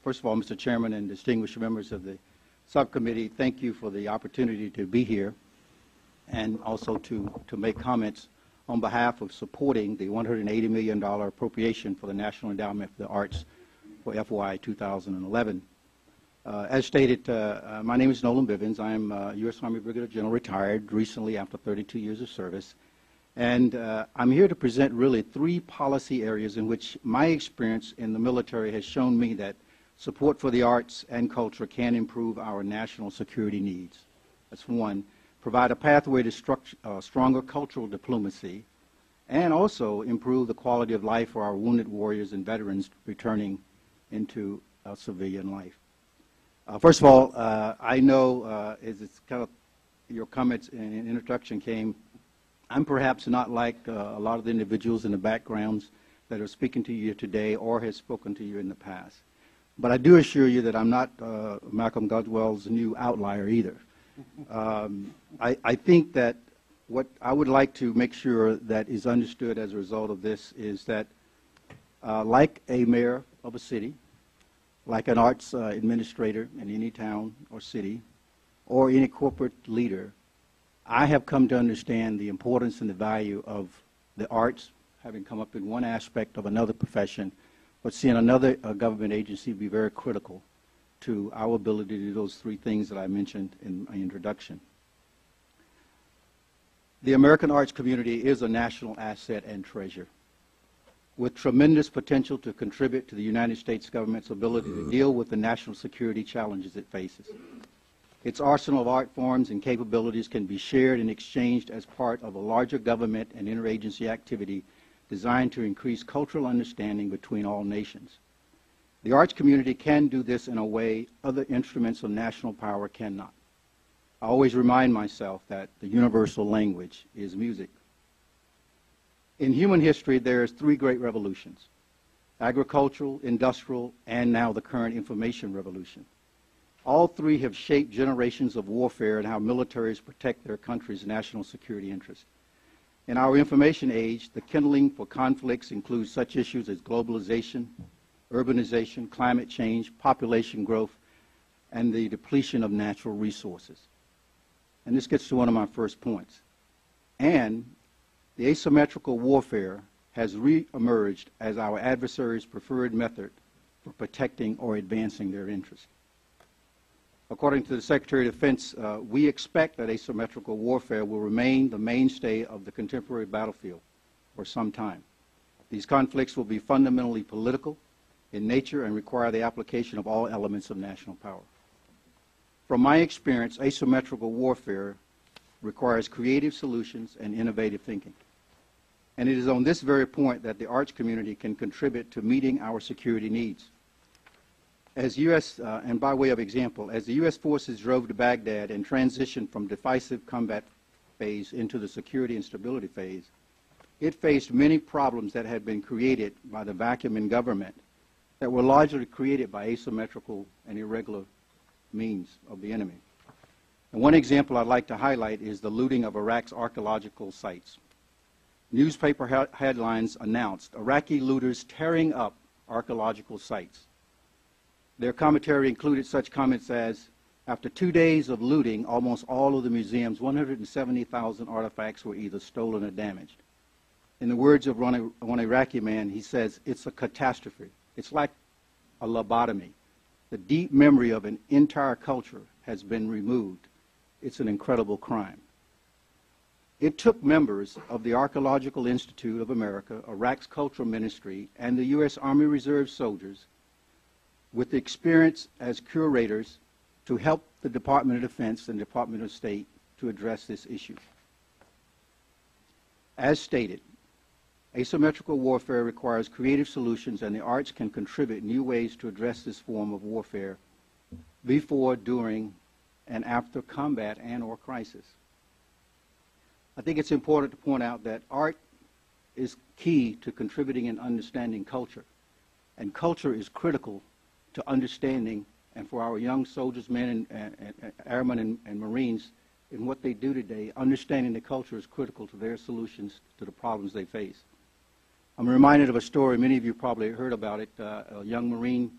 first of all, Mr. Chairman and distinguished members of the subcommittee, thank you for the opportunity to be here and also to make comments on behalf of supporting the $180 million appropriation for the National Endowment for the Arts for FY 2011. As stated, my name is Nolen Bivens. I am U.S. Army Brigadier General, retired recently after 32 years of service. And I'm here to present really three policy areas in which my experience in the military has shown me that support for the arts and culture can improve our national security needs. That's one. Provide a pathway to stronger cultural diplomacy, and also improve the quality of life for our wounded warriors and veterans returning into civilian life. First of all, I know, as it's kind of your comments and introduction came, I'm perhaps not like a lot of the individuals in the backgrounds that are speaking to you today or has spoken to you in the past. But I do assure you that I'm not Malcolm Gladwell's new outlier either. I think that what I would like to make sure that is understood as a result of this is that like a mayor of a city, like an arts administrator in any town or city, or any corporate leader, I have come to understand the importance and the value of the arts, having come up in one aspect of another profession, but seeing another government agency be very critical to our ability to do those three things that I mentioned in my introduction. The American arts community is a national asset and treasure, with tremendous potential to contribute to the United States government's ability to deal with the national security challenges it faces. Its arsenal of art forms and capabilities can be shared and exchanged as part of a larger government and interagency activity designed to increase cultural understanding between all nations. The arts community can do this in a way other instruments of national power cannot. I always remind myself that the universal language is music. In human history, there's three great revolutions: agricultural, industrial, and now the current information revolution. All three have shaped generations of warfare and how militaries protect their country's national security interests. In our information age, the kindling for conflicts includes such issues as globalization, urbanization, climate change, population growth, and the depletion of natural resources. And this gets to one of my first points. And the asymmetrical warfare has re-emerged as our adversaries' preferred method for protecting or advancing their interests. According to the Secretary of Defense, we expect that asymmetrical warfare will remain the mainstay of the contemporary battlefield for some time. These conflicts will be fundamentally political in nature and require the application of all elements of national power. From my experience, asymmetrical warfare requires creative solutions and innovative thinking. And it is on this very point that the arts community can contribute to meeting our security needs. As U.S., and by way of example, as the U.S. forces drove to Baghdad and transitioned from decisive combat phase into the security and stability phase, it faced many problems that had been created by the vacuum in government that were largely created by asymmetrical and irregular means of the enemy. And one example I'd like to highlight is the looting of Iraq's archaeological sites. Newspaper headlines announced Iraqi looters tearing up archaeological sites. Their commentary included such comments as, after 2 days of looting, almost all of the museum's 170,000 artifacts were either stolen or damaged. In the words of one Iraqi man, he says, it's a catastrophe. It's like a lobotomy. The deep memory of an entire culture has been removed. It's an incredible crime. It took members of the Archaeological Institute of America, Iraq's Cultural Ministry, and the U.S. Army Reserve soldiers with experience as curators to help the Department of Defense and Department of State to address this issue. As stated, asymmetrical warfare requires creative solutions, and the arts can contribute new ways to address this form of warfare before, during, and after combat and or crisis. I think it's important to point out that art is key to contributing and understanding culture, and culture is critical to understanding, and for our young soldiers, men, and airmen and Marines, in what they do today, understanding the culture is critical to their solutions to the problems they face. I'm reminded of a story, many of you probably heard about it. A young Marine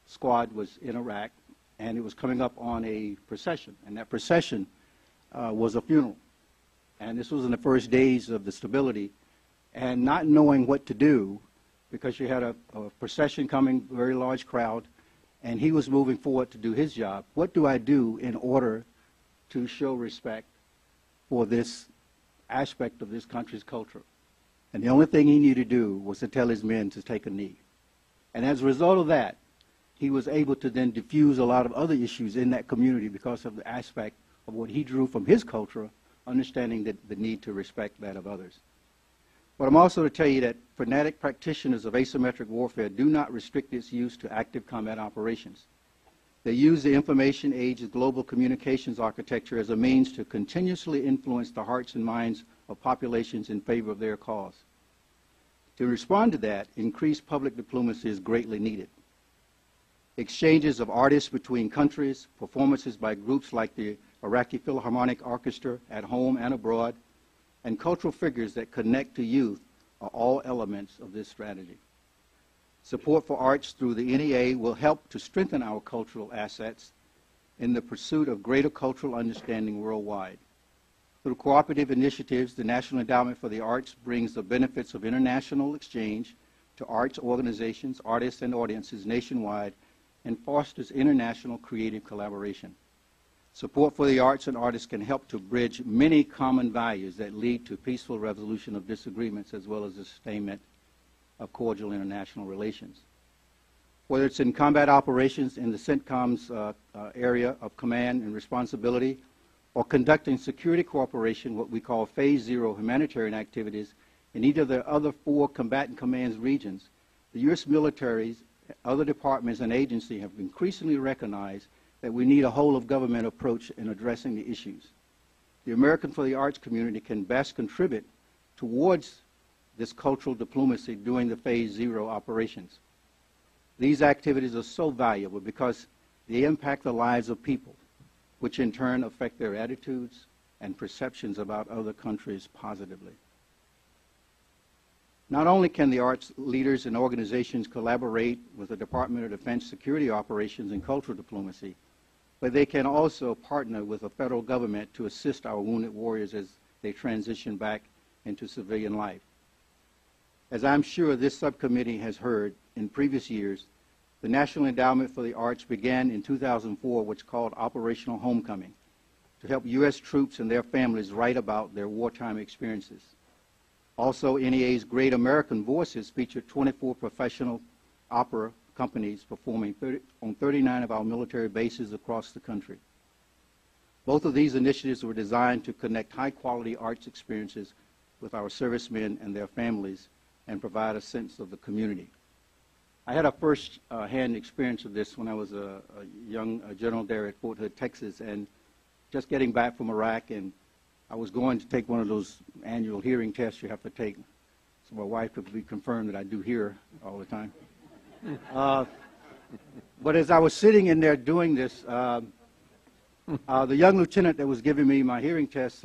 squad was in Iraq, and it was coming up on a procession, and that procession was a funeral. And this was in the first days of the stability, and not knowing what to do, because you had a procession coming, a very large crowd, and he was moving forward to do his job. What do I do in order to show respect for this aspect of this country's culture? And the only thing he needed to do was to tell his men to take a knee. And as a result of that, he was able to then diffuse a lot of other issues in that community because of the aspect of what he drew from his culture, understanding that the need to respect that of others. But I'm also to tell you that fanatic practitioners of asymmetric warfare do not restrict its use to active combat operations. They use the information age global communications architecture as a means to continuously influence the hearts and minds of populations in favor of their cause. To respond to that, increased public diplomacy is greatly needed. Exchanges of artists between countries, performances by groups like the Iraqi Philharmonic Orchestra at home and abroad, and cultural figures that connect to youth are all elements of this strategy. Support for arts through the NEA will help to strengthen our cultural assets in the pursuit of greater cultural understanding worldwide. Through cooperative initiatives, the National Endowment for the Arts brings the benefits of international exchange to arts organizations, artists, and audiences nationwide, and fosters international creative collaboration. Support for the arts and artists can help to bridge many common values that lead to peaceful resolution of disagreements as well as the sustainment of cordial international relations. Whether it's in combat operations in the CENTCOM's area of command and responsibility, or conducting security cooperation, what we call Phase Zero humanitarian activities, in either of the other 4 combatant commands regions, the U.S. militaries, other departments, and agencies have increasingly recognized that we need a whole-of-government approach in addressing the issues. The American for the Arts community can best contribute towards this cultural diplomacy during the Phase Zero operations. These activities are so valuable because they impact the lives of people, which in turn affect their attitudes and perceptions about other countries positively. Not only can the arts leaders and organizations collaborate with the Department of Defense security operations and cultural diplomacy, but they can also partner with the federal government to assist our wounded warriors as they transition back into civilian life. As I'm sure this subcommittee has heard in previous years, the National Endowment for the Arts began in 2004 what's called Operational Homecoming, to help U.S. troops and their families write about their wartime experiences. Also, NEA's Great American Voices featured 24 professional opera companies performing on 39 of our military bases across the country. Both of these initiatives were designed to connect high-quality arts experiences with our servicemen and their families and provide a sense of the community. I had a first-hand experience of this when I was a young general there at Fort Hood, Texas, and just getting back from Iraq, and I was going to take one of those annual hearing tests you have to take, so my wife could be confirmed that I do hear all the time. But as I was sitting in there doing this, the young lieutenant that was giving me my hearing test,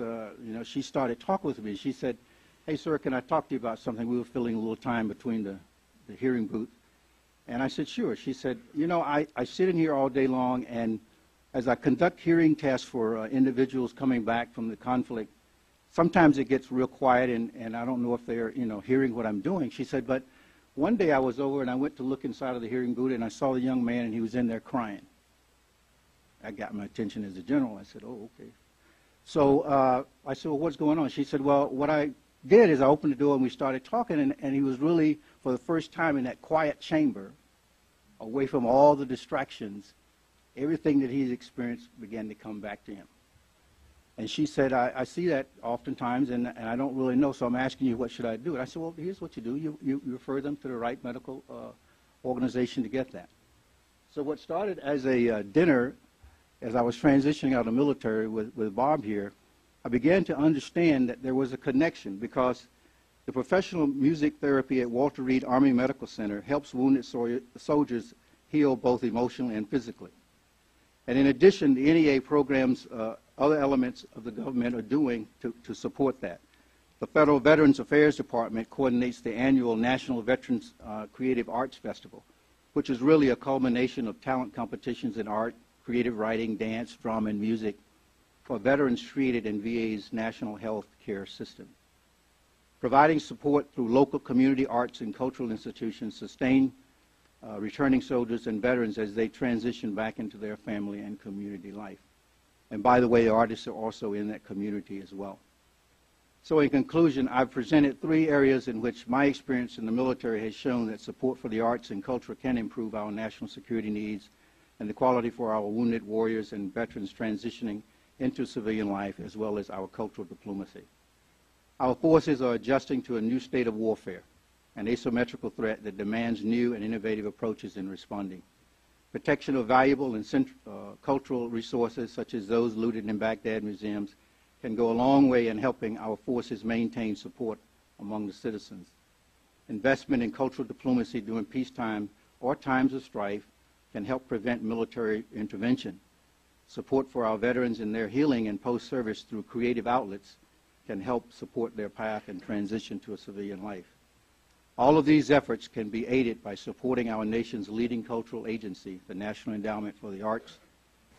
she started talking with me. She said, "Hey, sir, can I talk to you about something?" We were filling a little time between the hearing booth. And I said, "Sure." She said, I sit in here all day long, and as I conduct hearing tests for individuals coming back from the conflict, sometimes it gets real quiet, and I don't know if they're, hearing what I'm doing. She said, but one day I was over, and I went to look inside of the hearing booth, and I saw the young man, and he was in there crying. That got my attention as a general. I said, "Oh, okay." So I said, "Well, what's going on?" She said, "Well, what I did is I opened the door, and we started talking, and he was really, for the first time in that quiet chamber, away from all the distractions, everything that he's experienced began to come back to him." And she said, I see that oftentimes, and I don't really know, so I'm asking you, what should I do? And I said, "Well, here's what you do. You refer them to the right medical organization to get that." So what started as a dinner, as I was transitioning out of the military with Bob here, I began to understand that there was a connection, because the professional music therapy at Walter Reed Army Medical Center helps wounded soldiers heal both emotionally and physically. And in addition, the NEA programs other elements of the government are doing to support that. The Federal Veterans Affairs Department coordinates the annual National Veterans Creative Arts Festival, which is really a culmination of talent competitions in art, creative writing, dance, drama, and music for veterans treated in VA's national health care system. Providing support through local community arts and cultural institutions sustain returning soldiers and veterans as they transition back into their family and community life. And by the way, artists are also in that community as well. So in conclusion, I've presented 3 areas in which my experience in the military has shown that support for the arts and culture can improve our national security needs and the quality for our wounded warriors and veterans transitioning into civilian life, as well as our cultural diplomacy. Our forces are adjusting to a new state of warfare, an asymmetrical threat that demands new and innovative approaches in responding. Protection of valuable and cultural resources, such as those looted in Baghdad museums, can go a long way in helping our forces maintain support among the citizens. Investment in cultural diplomacy during peacetime or times of strife can help prevent military intervention. Support for our veterans in their healing and post-service through creative outlets can help support their path and transition to a civilian life. All of these efforts can be aided by supporting our nation's leading cultural agency, the National Endowment for the Arts,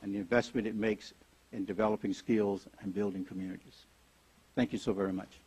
and the investment it makes in developing skills and building communities. Thank you so very much.